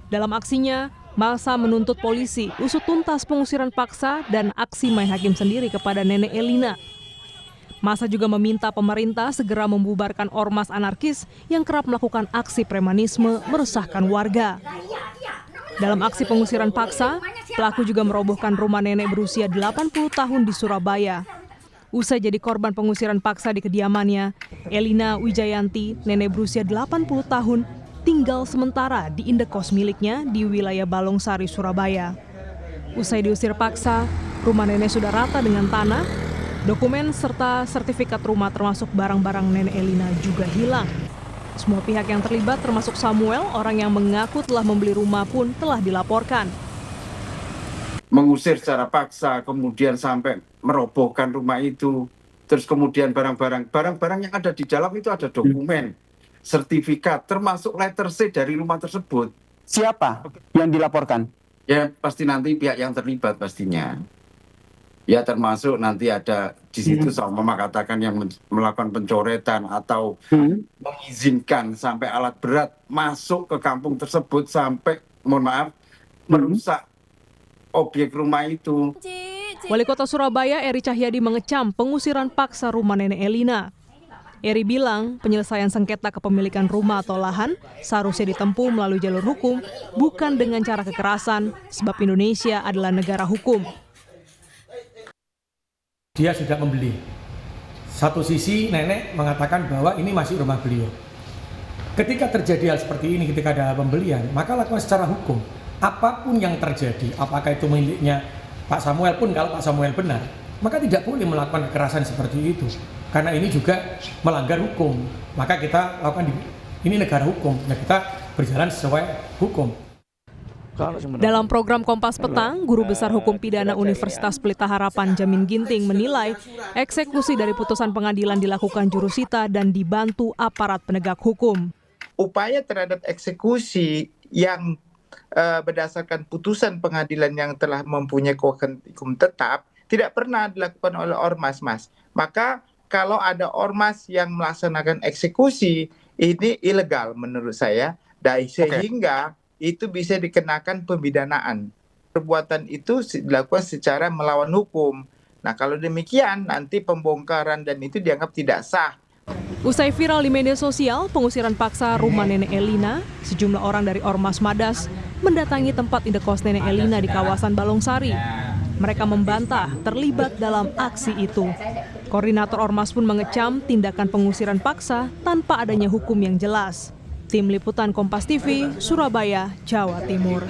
Dalam aksinya, massa menuntut polisi usut tuntas pengusiran paksa dan aksi main hakim sendiri kepada Nenek Elina. Massa juga meminta pemerintah segera membubarkan ormas anarkis yang kerap melakukan aksi premanisme meresahkan warga. Dalam aksi pengusiran paksa, pelaku juga merobohkan rumah nenek berusia 80 tahun di Surabaya. Usai jadi korban pengusiran paksa di kediamannya, Elina Wijayanti, nenek berusia 80 tahun, tinggal sementara di indekos miliknya di wilayah Balongsari, Surabaya. Usai diusir paksa, rumah nenek sudah rata dengan tanah, dokumen serta sertifikat rumah termasuk barang-barang nenek Elina juga hilang. Semua pihak yang terlibat termasuk Samuel, orang yang mengaku telah membeli rumah pun telah dilaporkan. Mengusir secara paksa, kemudian sampai merobohkan rumah itu, terus kemudian barang-barang yang ada di dalam itu ada dokumen, sertifikat, termasuk letter C dari rumah tersebut. Siapa yang dilaporkan? Ya pasti nanti pihak yang terlibat pastinya. Ya termasuk nanti ada di situ sama katakan yang melakukan pencoretan atau mengizinkan sampai alat berat masuk ke kampung tersebut sampai, mohon maaf, merusak objek rumah itu. Wali Kota Surabaya Eri Cahyadi mengecam pengusiran paksa rumah nenek Elina. Eri bilang penyelesaian sengketa kepemilikan rumah atau lahan seharusnya ditempuh melalui jalur hukum, bukan dengan cara kekerasan, sebab Indonesia adalah negara hukum. Dia sudah membeli. Satu sisi nenek mengatakan bahwa ini masih rumah beliau. Ketika terjadi hal seperti ini, ketika ada pembelian, maka lakukan secara hukum. Apapun yang terjadi, apakah itu miliknya Pak Samuel pun, kalau Pak Samuel benar, maka tidak boleh melakukan kekerasan seperti itu. Karena ini juga melanggar hukum. Maka kita lakukan, ini negara hukum, ya kita berjalan sesuai hukum. Dalam program Kompas Petang, Guru Besar Hukum Pidana Universitas Pelita Harapan Jamin Ginting menilai eksekusi dari putusan pengadilan dilakukan jurusita dan dibantu aparat penegak hukum. Upaya terhadap eksekusi yang berdasarkan putusan pengadilan yang telah mempunyai kekuatan hukum tetap tidak pernah dilakukan oleh ormas, Mas. Maka kalau ada ormas yang melaksanakan eksekusi, ini ilegal menurut saya, sehingga itu bisa dikenakan pemidanaan. Perbuatan itu dilakukan secara melawan hukum. Nah, kalau demikian nanti pembongkaran dan itu dianggap tidak sah. Usai viral di media sosial, pengusiran paksa rumah nenek Elina, sejumlah orang dari Ormas Madas mendatangi tempat indekos nenek Elina di kawasan Balongsari. Mereka membantah terlibat dalam aksi itu. Koordinator Ormas pun mengecam tindakan pengusiran paksa tanpa adanya hukum yang jelas. Tim Liputan Kompas TV, Surabaya, Jawa Timur.